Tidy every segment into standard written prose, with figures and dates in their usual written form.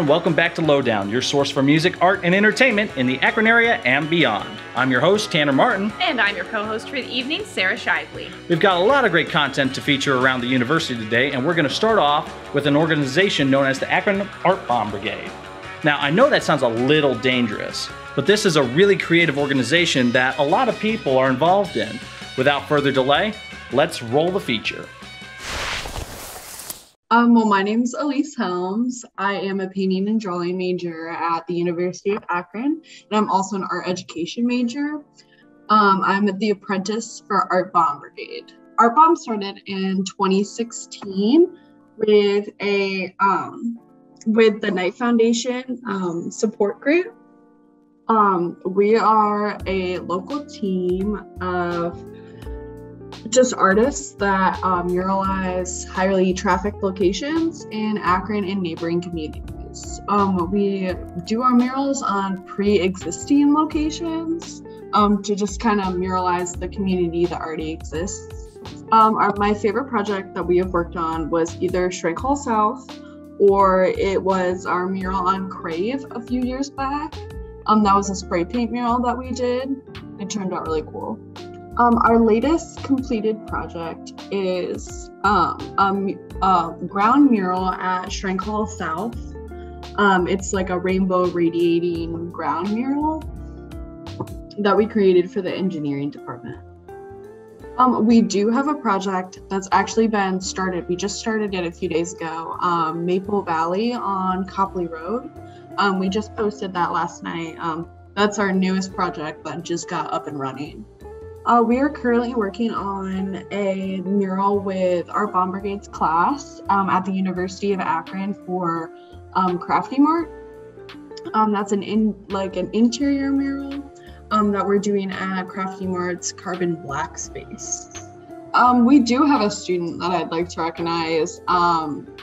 everyone. Welcome back to Lowdown, your source for music, art, and entertainment in the Akron area and beyond. I'm your host, Tanner Martin. And I'm your co-host for the evening, Sarah Shively. We've got a lot of great content to feature around the university today, and we're going to start off with an organization known as the Akron Art Bomb Brigade. Now, I know that sounds a little dangerous, but this is a really creative organization that a lot of people are involved in. Without further delay, let's roll the feature. Well, my name's Elise Helms. I am a painting and drawing major at the University of Akron, and I'm also an art education major. I'm the apprentice for Art Bomb Brigade. Art Bomb started in 2016 with the Knight Foundation support group. We are a local team of just artists that muralize highly trafficked locations in Akron and neighboring communities. We do our murals on pre-existing locations to just kind of muralize the community that already exists. My favorite project that we have worked on was either Shrink Hall South, or it was our mural on Crave a few years back. That was a spray paint mural that we did. It turned out really cool. Our latest completed project is a ground mural at Shrink Hall South. It's like a rainbow radiating ground mural that we created for the engineering department. We do have a project that's actually been started. We just started it a few days ago, Maple Valley on Copley Road. We just posted that last night. That's our newest project that just got up and running. We are currently working on a mural with Art Bomb Brigade's class at the University of Akron for Craftymart. That's an interior mural that we're doing at Craftymart Carbon Black space. We do have a student that I'd like to recognize,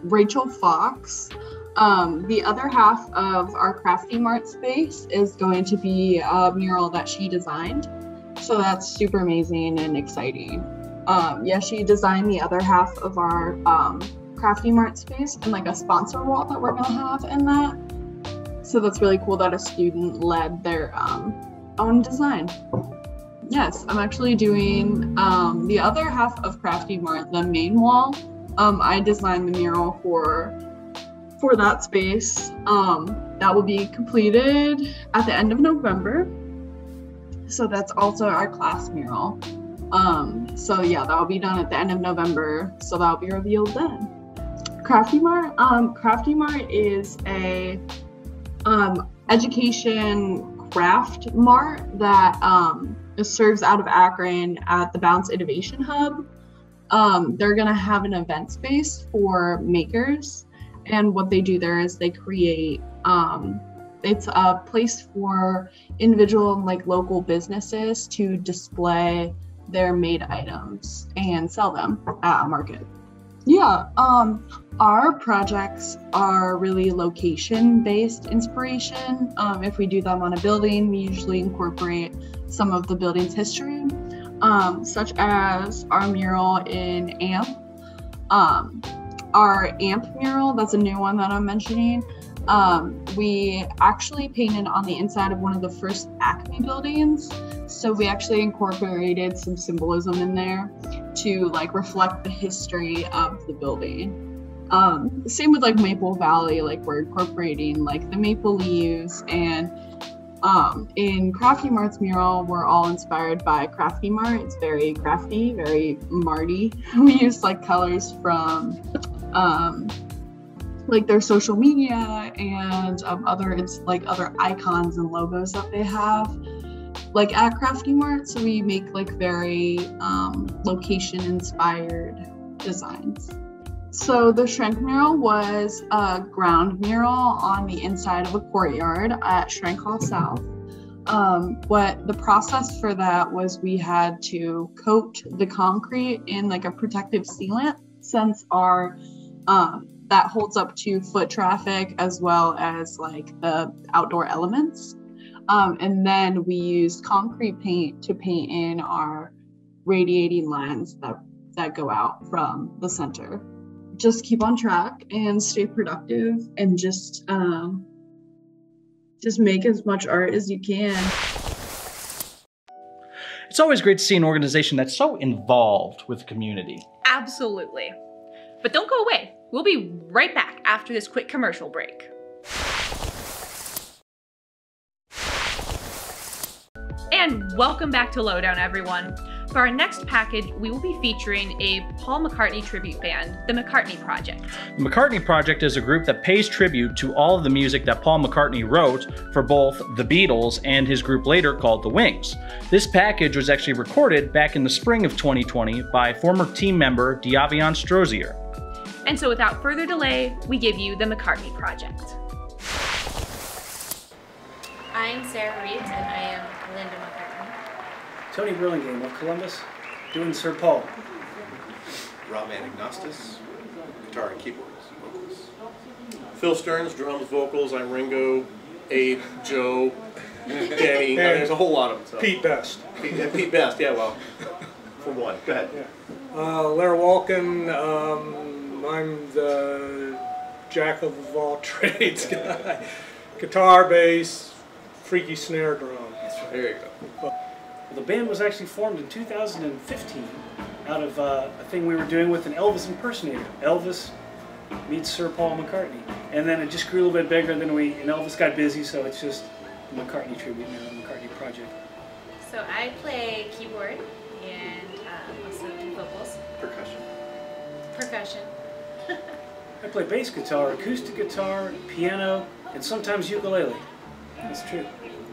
Rachel Fox. The other half of our Craftymart space is going to be a mural that she designed. So that's super amazing and exciting. She designed the other half of our Craftymart space and like a sponsor wall that we're gonna have in that. So that's really cool that a student led their own design. Yes, I'm actually doing the other half of Craftymart, the main wall. I designed the mural for that space. That will be completed at the end of November. So that's also our class mural. That'll be done at the end of November. So that'll be revealed then. Craftymart. Craftymart is a education craft mart that serves out of Akron at the Bounce Innovation Hub. They're gonna have an event space for makers, and what they do there is they create it's a place for individual and local businesses to display their made items and sell them at a market. Yeah, our projects are really location-based inspiration. If we do them on a building, we usually incorporate some of the building's history, such as our mural in AMP. Our AMP mural, that's a new one that I'm mentioning. We actually painted on the inside of one of the first Acme buildings. So we actually incorporated some symbolism in there to reflect the history of the building. Same with Maple Valley, we're incorporating the maple leaves, and in Craftymart's mural, we're all inspired by Craftymart. It's very crafty, very Marty. We use colors from their social media and other icons and logos that they have at Craftymart. So we make very location inspired designs. So the Shrink mural was a ground mural on the inside of a courtyard at Shrink Hall South. What the process for that was, we had to coat the concrete in a protective sealant, since our that holds up to foot traffic as well as the outdoor elements. And then we used concrete paint to paint in our radiating lines that go out from the center. just keep on track and stay productive and just make as much art as you can. It's always great to see an organization that's so involved with the community. Absolutely. But don't go away. We'll be right back after this quick commercial break. And welcome back to Lowdown, everyone. For our next package, we will be featuring a Paul McCartney tribute band, the Mccartney Project. The McCartney Project is a group that pays tribute to all of the music that Paul McCartney wrote for both the Beatles and his group later called the Wings. This package was actually recorded back in the spring of 2020 by former team member Diavion Strozier. And so without further delay, we give you the McCartney Project. I'm Sarah Reeves, and I am Linda McCartney. Tony Burlingame of Columbus, doing Sir Paul. Rob Anagnostis, guitar and keyboards, vocals. Phil Stearns, drums, vocals. I'm Ringo, Abe, Joe, Danny. There's a whole lot of them. So. Pete Best. Pete Best, yeah, well, for one. Go ahead. Yeah. Larry Walken, I'm the jack of all trades guy. Guitar, bass, freaky snare drum. There you go. Well, the band was actually formed in 2015 out of a thing we were doing with an Elvis impersonator. Elvis meets Sir Paul McCartney. And then it just grew a little bit bigger, and then Elvis got busy, so it's just the McCartney tribute now, the McCartney Project. So I play keyboard and also do vocals. Percussion. I play bass guitar, acoustic guitar, piano, and sometimes ukulele. That's true.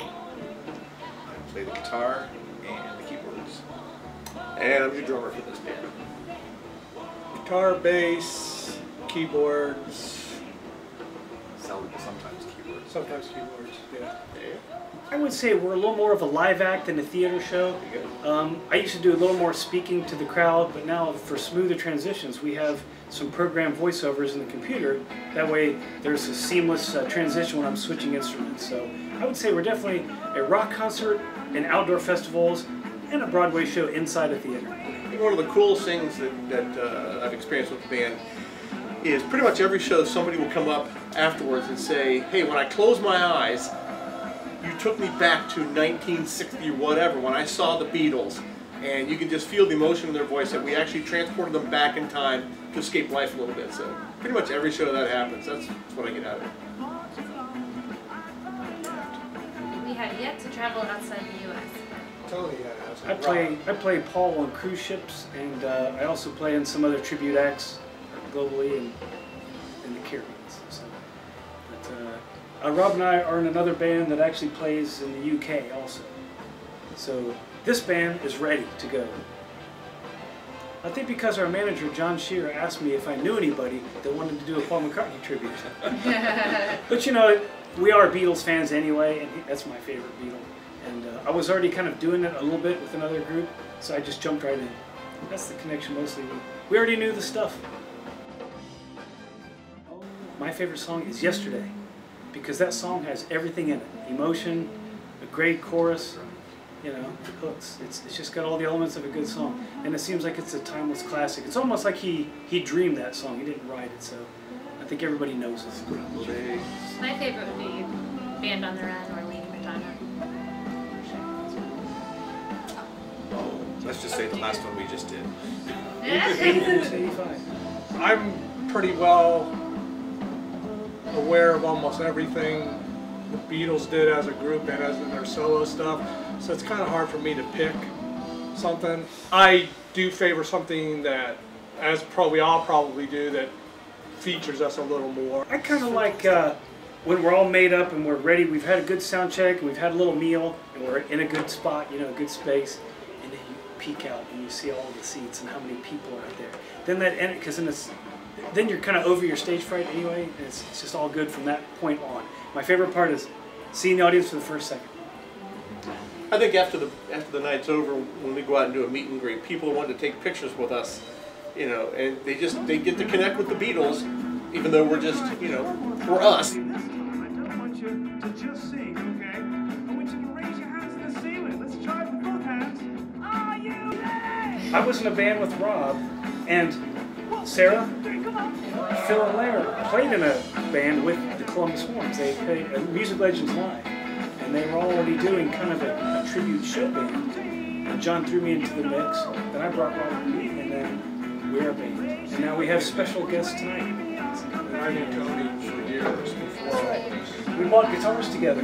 I play the guitar and the keyboards. And I'm your drummer for this band. Guitar, bass, keyboards. Sometimes keyboards, yeah. I would say we're a little more of a live act than a theater show. I used to do a little more speaking to the crowd, but now for smoother transitions, we have some programmed voiceovers in the computer. That way there's a seamless transition when I'm switching instruments. So I would say we're definitely a rock concert in outdoor festivals and a Broadway show inside a theater. One of the coolest things that I've experienced with the band is pretty much every show somebody will come up afterwards and say, hey, when I close my eyes, you took me back to 1960 or whatever when I saw the Beatles, and you can just feel the emotion in their voice that we actually transported them back in time to escape life a little bit. So pretty much every show that happens, that's what I get out of it. We have yet to travel outside the U.S. Tony has. I play Paul on cruise ships, and I also play in some other tribute acts globally and in the Caribbean. So, but, Rob and I are in another band that actually plays in the UK also. So this band is ready to go. I think because our manager, John Shearer, asked me if I knew anybody that wanted to do a Paul McCartney tribute. But you know, we are Beatles fans anyway, and that's my favorite Beatle. And I was already kind of doing it a little bit with another group, so I just jumped right in. That's the connection mostly. We already knew the stuff. My favorite song is Yesterday, because that song has everything in it. Emotion, a great chorus, you know, hooks. It's just got all the elements of a good song. And it seems like it's a timeless classic. It's almost like he dreamed that song. He didn't write it, so I think everybody knows it. My favorite would be Band on the Run or Lady Madonna. Let's just say the last one we just did. 85. I'm pretty well aware of almost everything the Beatles did as a group and as in their solo stuff, so it's kind of hard for me to pick something. I do favor something that, as we all probably do, that features us a little more. I kind of like when we're all made up and we're ready, we've had a good sound check and we've had a little meal and we're in a good spot, you know, a good space, and then you peek out and you see all the seats and how many people are out there. Then that end, because then you're kind of over your stage fright anyway, and it's just all good from that point on. My favorite part is seeing the audience for the first second. I think after the night's over, when we go out and do a meet and greet, people want to take pictures with us, you know, and they get to connect with the Beatles, even though we're just, you know, we're us. I don't want you to just sing, okay? I want you to raise your hands to the ceiling. Let's try it with both hands. Are you ready? I was in a band with Rob and Sarah. Phil and Larry played in a band with the Columbus Horns. They played a Music Legends Live, and they were already doing kind of a tribute show band. And John threw me into the mix, then I brought Robert Lee, and then we're a band. And now we have special guests tonight. And I knew Tony for years before. That's right. We bought guitars together.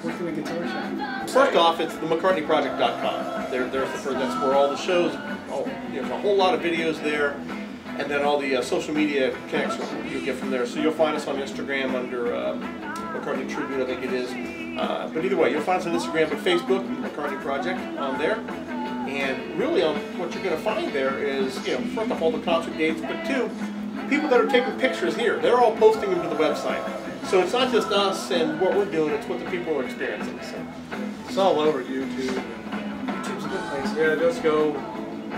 Worked in a guitar shop. First off, it's the McCartneyproject.com. That's where all the shows, there's a whole lot of videos there, and then all the social media connects you get from there. So you'll find us on Instagram under McCartney Tribute, I think it is. But either way, you'll find us on Instagram, but Facebook, McCartney Project on there. And really, what you're going to find there is, first off, all the concert dates, but two, people that are taking pictures here. They're all posting them to the website. So it's not just us and what we're doing, it's what the people are experiencing. So it's all over YouTube. YouTube's a good place. Yeah, just go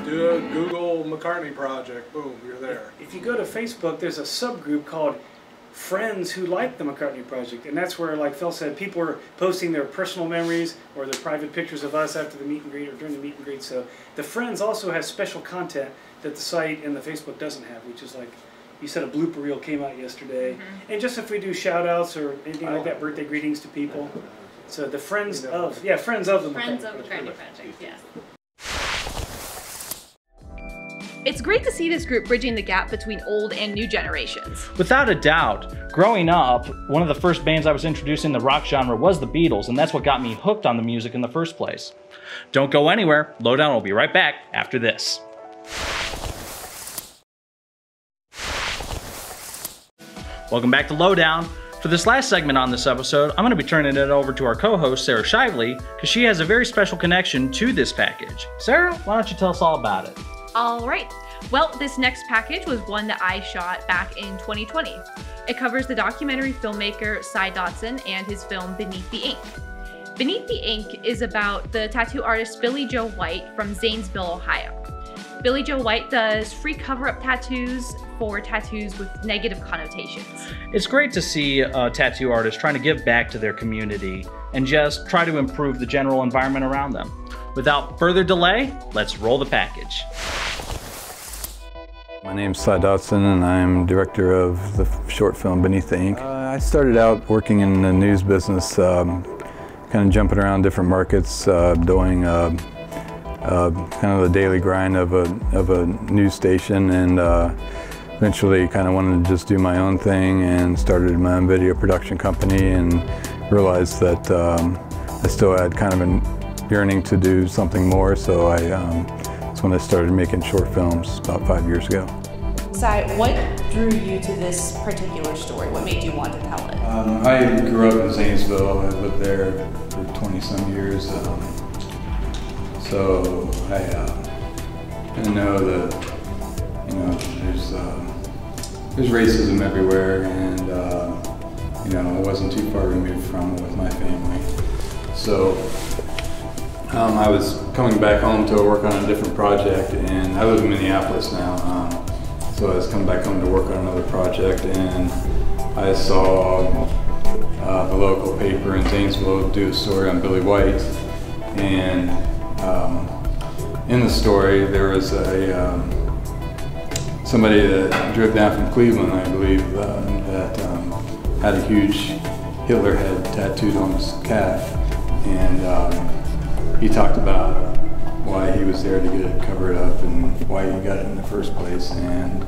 do a Google McCartney Project. Boom, you're there. If you go to Facebook, there's a subgroup called Friends Who Like the McCartney Project, and that's where, like Phil said, people are posting their personal memories or their private pictures of us after the meet and greet or during the meet and greet. So the Friends also has special content that the site and the Facebook doesn't have, which is like, you said a blooper reel came out yesterday. And just if we do shout outs or anything like that, birthday greetings to people. So the Friends of the McCartney Project, yes. It's great to see this group bridging the gap between old and new generations. Without a doubt, growing up, one of the first bands I was introduced in the rock genre was the Beatles, and that's what got me hooked on the music in the first place. Don't go anywhere. Lowdown will be right back after this. Welcome back to Lowdown. For this last segment on this episode, I'm going to be turning it over to our co-host, Sarah Shively, because she has a very special connection to this package. Sarah, why don't you tell us all about it? All right. Well, this next package was one that I shot back in 2020. It covers the documentary filmmaker Cy Dodson and his film Beneath the Ink. Beneath the Ink is about the tattoo artist Billy Joe White from Zanesville, Ohio. Billy Joe White does free cover-up tattoos for tattoos with negative connotations. It's great to see a tattoo artist trying to give back to their community and just try to improve the general environment around them. Without further delay, let's roll the package. My name's Cy Dodson, and I'm director of the short film Beneath the Ink. I started out working in the news business, kind of jumping around different markets, doing kind of the daily grind of a news station, and eventually kind of wanted to just do my own thing and started my own video production company, and realized that I still had kind of a yearning to do something more, so that's when I started making short films about 5 years ago. Cy, what drew you to this particular story? What made you want to tell it? I grew up in Zanesville. I lived there for 20-some years. So I know that there's racism everywhere, and I wasn't too far removed from it with my family. So I was coming back home to work on a different project, and I live in Minneapolis now. So I was coming back home to work on another project, and I saw the local paper in Zanesville do a story on Billy White, and in the story there was somebody that drove down from Cleveland, I believe, that had a huge Hitler head tattooed on his calf, and he talked about why he was there to get it covered up and why he got it in the first place. And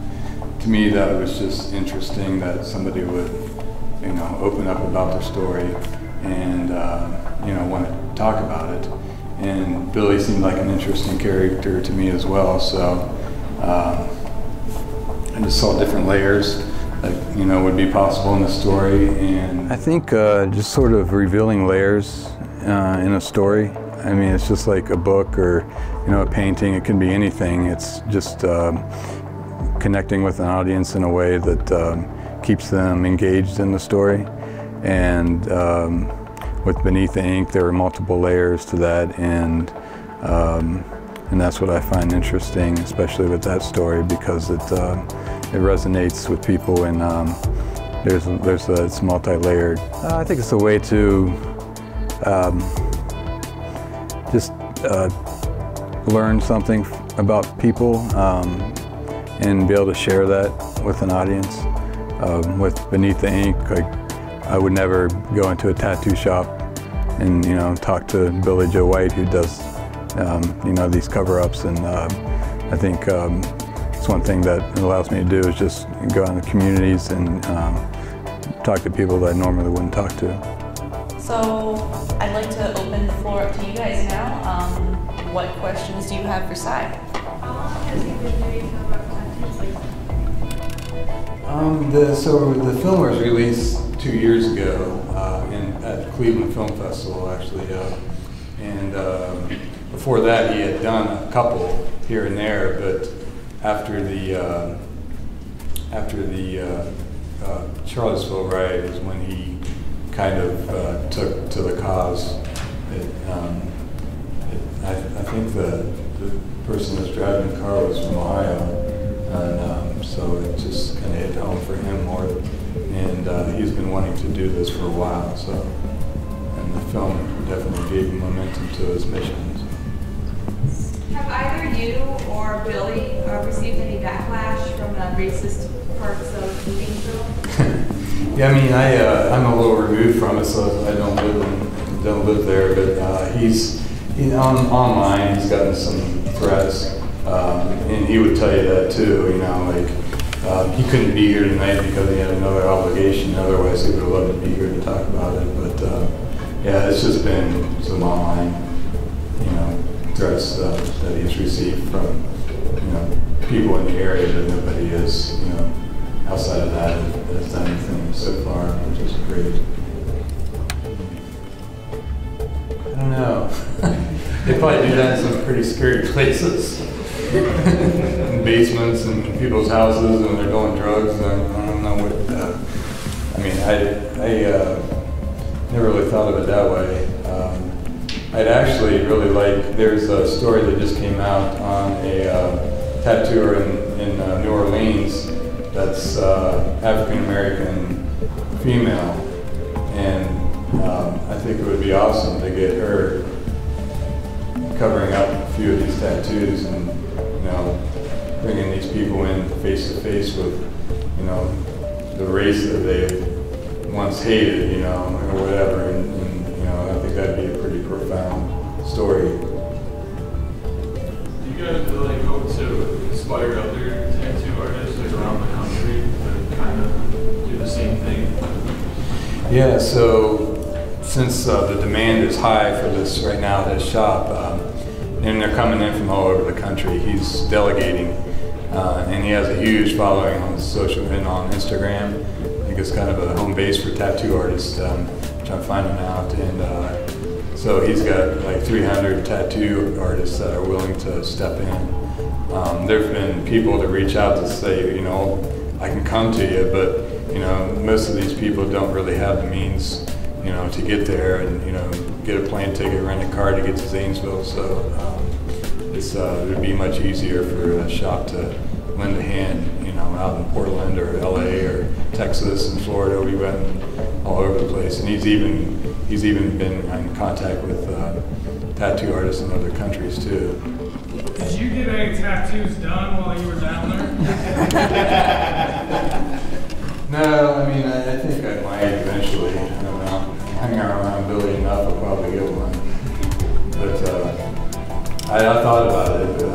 to me, that was just interesting that somebody would, open up about their story and want to talk about it. And Billy seemed like an interesting character to me as well. So I just saw different layers that would be possible in the story. And I think just sort of revealing layers in a story. I mean, it's just like a book or, a painting. It can be anything. It's just connecting with an audience in a way that keeps them engaged in the story. And with Beneath the Ink, there are multiple layers to that, and that's what I find interesting, especially with that story, because it resonates with people, and it's multi-layered. I think it's a way to just learn something about people and be able to share that with an audience. With Beneath the Ink, like, I would never go into a tattoo shop and, you know, talk to Billy Joe White, who does, you know, these cover-ups. And I think it's one thing that it allows me to do is just go out in the communities and talk to people that I normally wouldn't talk to. So I'd like to open the floor up to you guys now. What questions do you have for Cy? How long has he been doing So the film was released 2 years ago at Cleveland Film Festival, actually. And before that, he had done a couple here and there, but after the Charlottesville riot is when he kind of took to the cause. I think the person that's driving the car was from Ohio, and so it just kind of hit home for him more. And he's been wanting to do this for a while, so, and the film definitely gave him momentum to his missions. Have either you or Billy received any backlash from the racist parts of the Bean film? Yeah, I mean, I'm a little removed from it, so I don't live there. But he's online. He's gotten some threats, and he would tell you that too. You know, like he couldn't be here tonight because he had another obligation. Otherwise, he would have loved to be here to talk about it. But yeah, it's just been some online, you know, threats that he's received from, you know, people in the area, but nobody has, you know, outside of that has done anything so far, which is great. I don't know. They probably do that in some pretty scary places. In basements and people's houses, and they're doing drugs. And I don't know what. I mean, I never really thought of it that way. I'd actually really like. There's a story that just came out on a tattooer in New Orleans that's African American female, and I think it would be awesome to get her covering up a few of these tattoos and, you know, bringing these people in face to face with, you know, the race that they once hated, you know, or whatever, and you know, I think that'd be a pretty profound story. Do you guys really hope to inspire other tattoo artists like around the country to kind of do the same thing? Yeah, so since the demand is high for this right now at his shop, and they're coming in from all over the country, he's delegating, and he has a huge following on social and on Instagram. I think it's kind of a home base for tattoo artists, which I'm finding out. And so he's got like 300 tattoo artists that are willing to step in. There have been people that reach out to say, you know, I can come to you, but, you know, most of these people don't really have the means, you know, to get there and, you know, get a plane ticket, rent a car to get to Zanesville. So it would be much easier for a shop to lend a hand, you know, out in Portland or LA or Texas and Florida. We went all over the place, and he's even been in contact with tattoo artists in other countries too. Did you get any tattoos done while you were down there? No, I mean, I think I might eventually. I don't know. Hang around Billy enough, I'll probably get one. But I thought about it, but I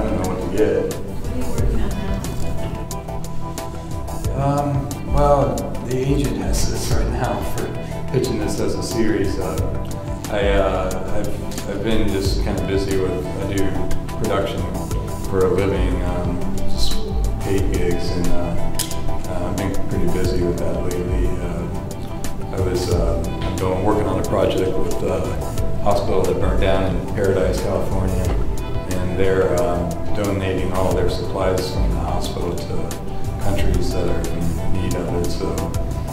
don't know what to get. Well, the agent has this right now for pitching this as a series. I've been just kind of busy with, I do production for a living, just paid gigs, and I've been pretty busy with that lately. I've been working on a project with a hospital that burned down in Paradise, California, and they're donating all their supplies from the hospital to countries that are in need of it. So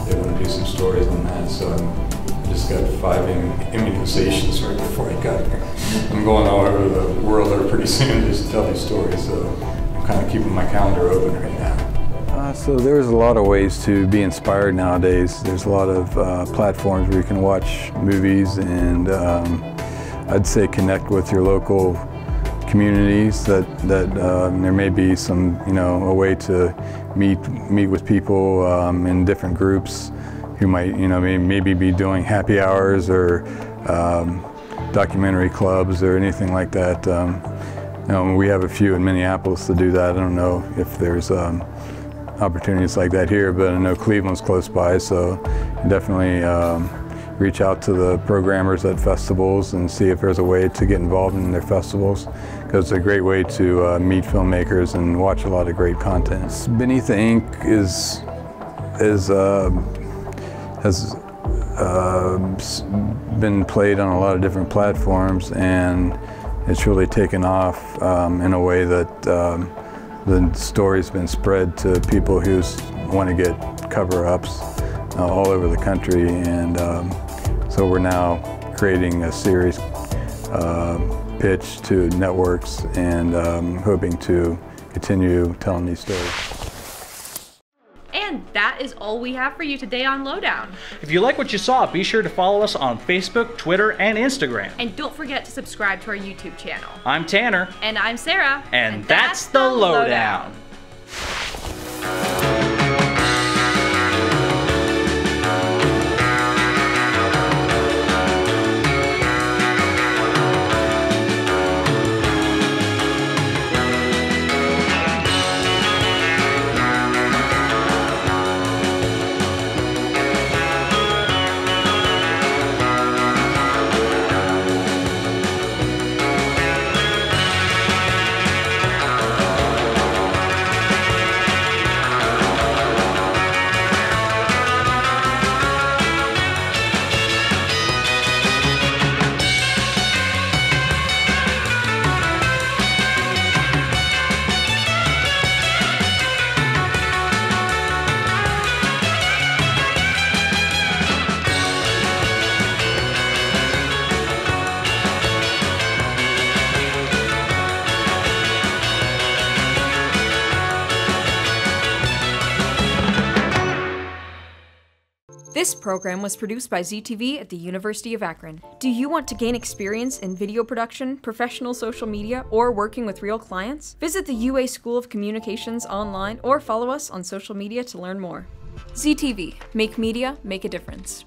they want to do some stories on that. So I just got 5 immunizations right before I got here. I'm going all over the world there pretty soon just to tell these stories. So I'm kind of keeping my calendar open right now. So there's a lot of ways to be inspired nowadays. There's a lot of platforms where you can watch movies and I'd say connect with your local communities that there may be some, a way to meet with people in different groups who might, maybe be doing happy hours or documentary clubs or anything like that. We have a few in Minneapolis to do that. I don't know if there's opportunities like that here, but I know Cleveland's close by, so definitely reach out to the programmers at festivals and see if there's a way to get involved in their festivals, because it's a great way to meet filmmakers and watch a lot of great content. Beneath the Ink has been played on a lot of different platforms, and it's really taken off in a way that the story's been spread to people who want to get cover-ups all over the country, and so we're now creating a series pitch to networks and hoping to continue telling these stories. And that is all we have for you today on Lowdown. If you like what you saw, be sure to follow us on Facebook, Twitter, and Instagram. And don't forget to subscribe to our YouTube channel. I'm Tanner. And I'm Sarah. And that's the Lowdown. This program was produced by ZTV at the University of Akron. Do you want to gain experience in video production, professional social media, or working with real clients? Visit the UA School of Communications online or follow us on social media to learn more. ZTV, make media, make a difference.